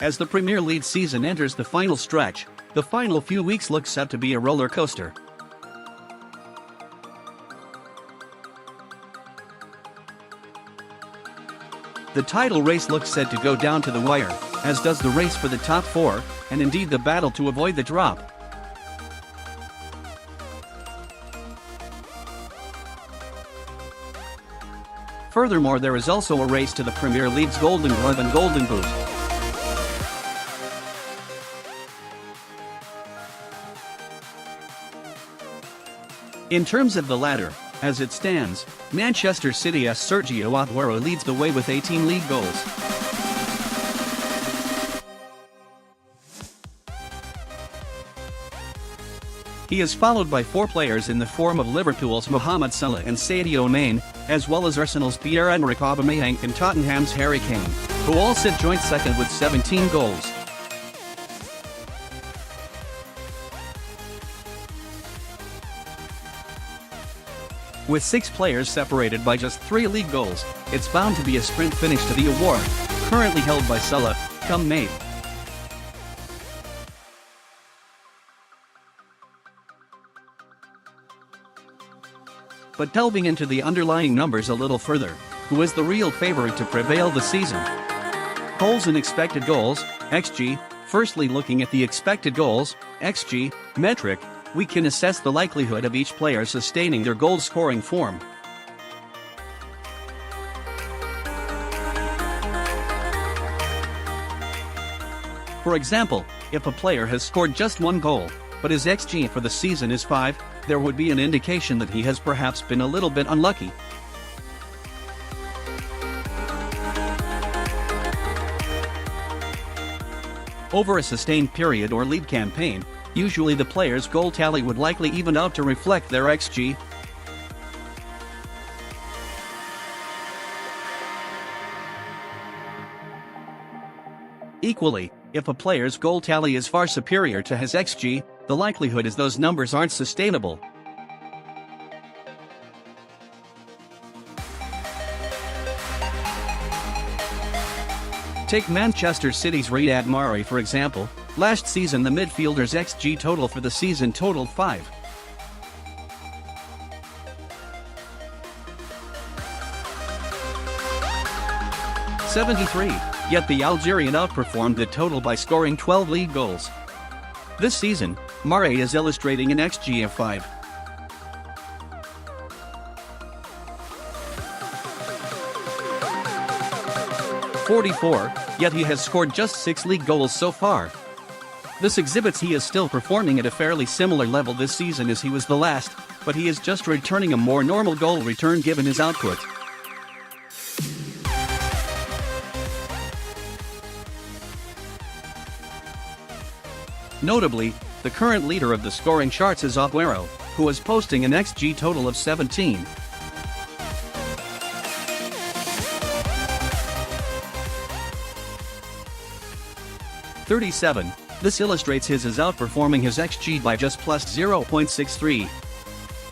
As the Premier League season enters the final stretch, the final few weeks look set to be a roller coaster. The title race looks set to go down to the wire, as does the race for the top four, and indeed the battle to avoid the drop. Furthermore, there is also a race to the Premier League's Golden Glove and Golden Boot. In terms of the latter, as it stands, Manchester City's Sergio Aguero leads the way with 18 league goals. He is followed by four players in the form of Liverpool's Mohammed Salah and Sadio, as well as Arsenal's Pierre-Emerick Aubameyang and Tottenham's Harry Kane, who all sit joint second with 17 goals. With 6 players separated by just 3 league goals, it's bound to be a sprint finish to the award, currently held by Salah, come May. But delving into the underlying numbers a little further, who is the real favorite to prevail the season? Goals and expected goals, XG. Firstly, looking at the expected goals, XG, metric, we can assess the likelihood of each player sustaining their goal-scoring form. For example, if a player has scored just 1 goal, but his XG for the season is 5, there would be an indication that he has perhaps been a little bit unlucky. Over a sustained period or league campaign, usually the player's goal tally would likely even out to reflect their XG. Equally, if a player's goal tally is far superior to his XG, the likelihood is those numbers aren't sustainable. Take Manchester City's Riyad Mahrez for example. Last season the midfielder's XG total for the season totaled 5. Yet the Algerian outperformed the total by scoring 12 league goals. This season, Mahrez is illustrating an XG of 5. Yet he has scored just 6 league goals so far. This exhibits he is still performing at a fairly similar level this season as he was the last, but he is just returning a more normal goal return given his output. Notably, the current leader of the scoring charts is Aguero, who is posting an XG total of 17. This illustrates his is outperforming his XG by just plus 0.63.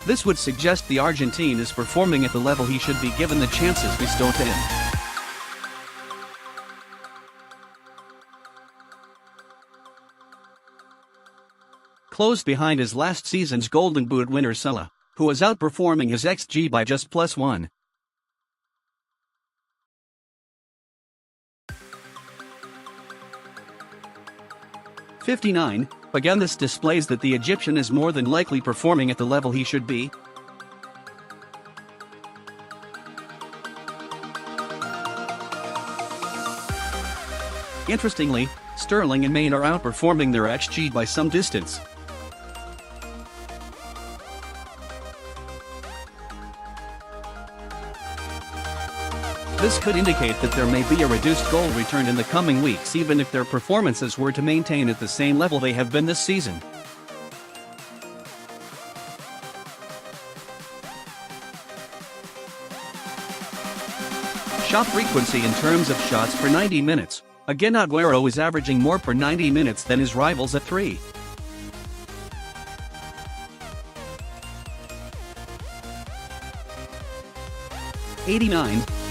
This would suggest the Argentine is performing at the level he should be given the chances bestowed to him. Close behind his last season's Golden Boot winner Salah, who is outperforming his XG by just plus 1. Again, this displays that the Egyptian is more than likely performing at the level he should be. Interestingly, Sterling and Mane are outperforming their XG by some distance. This could indicate that there may be a reduced goal return in the coming weeks even if their performances were to maintain at the same level they have been this season. Shot frequency in terms of shots per 90 minutes. Again, Aguero is averaging more per 90 minutes than his rivals at 3.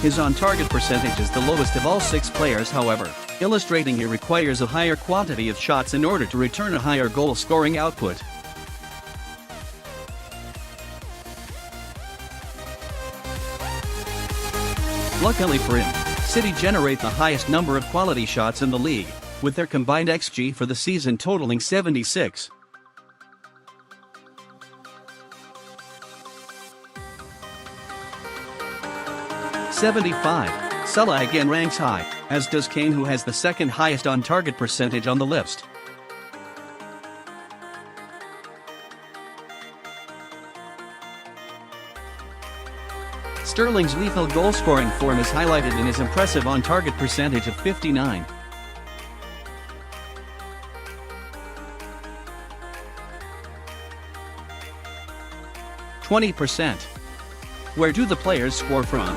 His on-target percentage is the lowest of all 6 players, however. illustrating he requires a higher quantity of shots in order to return a higher goal-scoring output. Luckily for him, City generate the highest number of quality shots in the league, with their combined XG for the season totaling 76. Salah again ranks high, as does Kane, who has the second highest on-target percentage on the list. Sterling's lethal goal-scoring form is highlighted in his impressive on-target percentage of 59. %. Where do the players score from?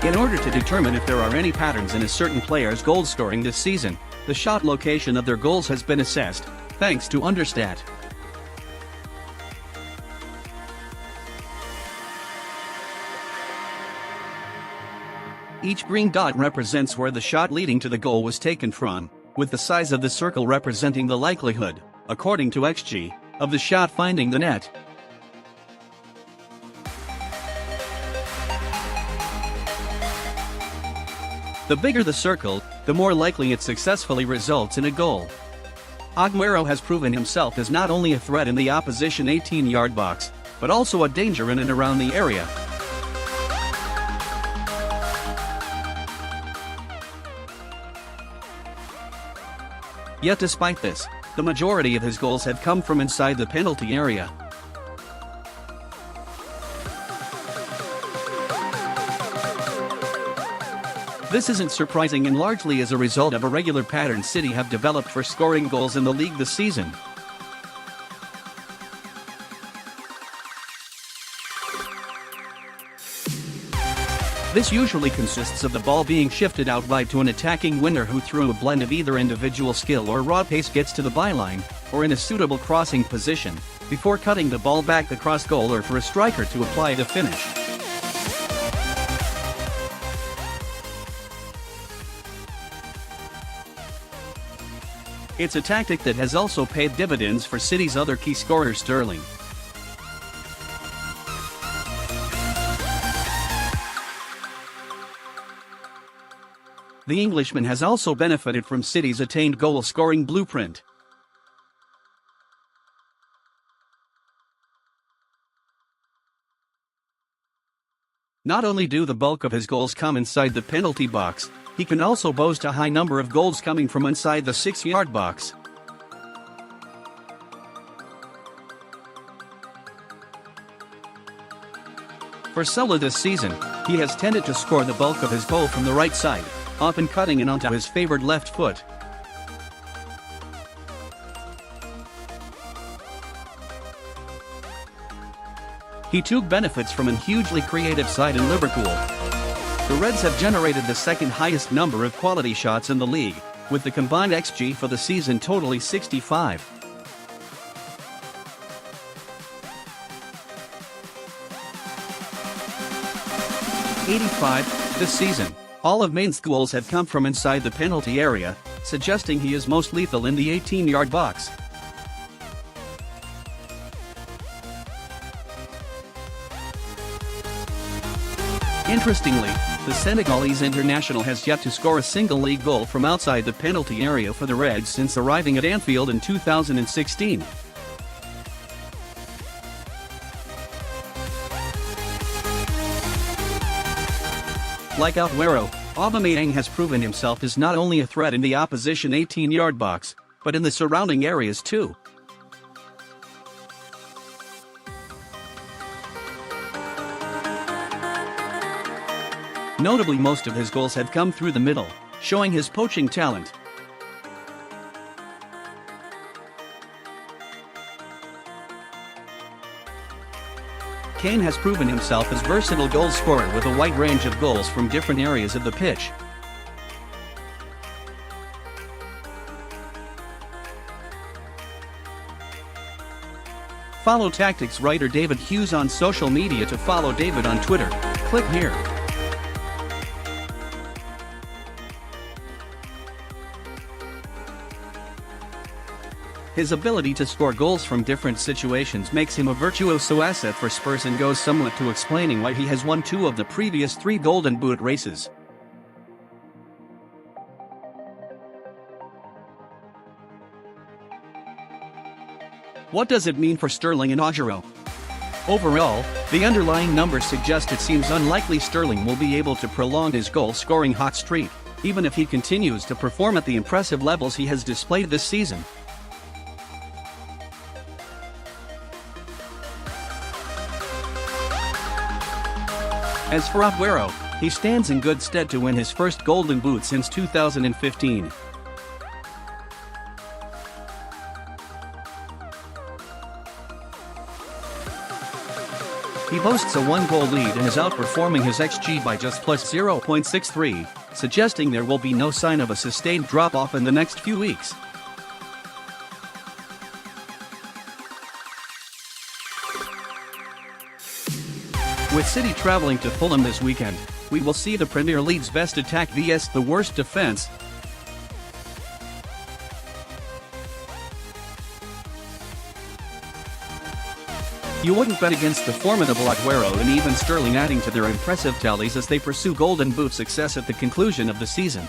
In order to determine if there are any patterns in a certain player's goal scoring this season, the shot location of their goals has been assessed, thanks to Understat. Each green dot represents where the shot leading to the goal was taken from, with the size of the circle representing the likelihood, according to XG, of the shot finding the net. The bigger the circle, the more likely it successfully results in a goal. Aguero has proven himself as not only a threat in the opposition 18-yard box, but also a danger in and around the area. Yet despite this, the majority of his goals have come from inside the penalty area. This isn't surprising and largely as a result of a regular pattern City have developed for scoring goals in the league this season. This usually consists of the ball being shifted out wide to an attacking winger who, through a blend of either individual skill or raw pace, gets to the byline, or in a suitable crossing position, before cutting the ball back across goal, or for a striker to apply the finish. It's a tactic that has also paid dividends for City's other key scorer Sterling. The Englishman has also benefited from City's attained goal-scoring blueprint. Not only do the bulk of his goals come inside the penalty box, he can also boast a high number of goals coming from inside the 6-yard box. For Salah this season, he has tended to score the bulk of his goal from the right side, often cutting in onto his favored left foot. He too benefits from a hugely creative side in Liverpool. The Reds have generated the second highest number of quality shots in the league, with the combined XG for the season totaling 65. This season, all of Main's goals have come from inside the penalty area, suggesting he is most lethal in the 18-yard box. Interestingly, the Senegalese international has yet to score a single league goal from outside the penalty area for the Reds since arriving at Anfield in 2016. Like Aguero, Aubameyang has proven himself as not only a threat in the opposition 18-yard box, but in the surrounding areas too. Notably, most of his goals have come through the middle, showing his poaching talent. Kane has proven himself as versatile goal scorer with a wide range of goals from different areas of the pitch. Follow Tactics writer David Hughes on social media. To follow David on Twitter, click here. His ability to score goals from different situations makes him a virtuoso asset for Spurs and goes somewhat to explaining why he has won 2 of the previous 3 Golden Boot races. What does it mean for Sterling and Aguero? Overall, the underlying numbers suggest it seems unlikely Sterling will be able to prolong his goal-scoring hot streak, even if he continues to perform at the impressive levels he has displayed this season. As for Aguero, he stands in good stead to win his first Golden Boot since 2015. He boasts a 1-goal lead and is outperforming his XG by just plus 0.63, suggesting there will be no sign of a sustained drop-off in the next few weeks. With City traveling to Fulham this weekend, we will see the Premier League's best attack vs the worst defense. You wouldn't bet against the formidable Aguero and even Sterling adding to their impressive tallies as they pursue Golden Boot success at the conclusion of the season.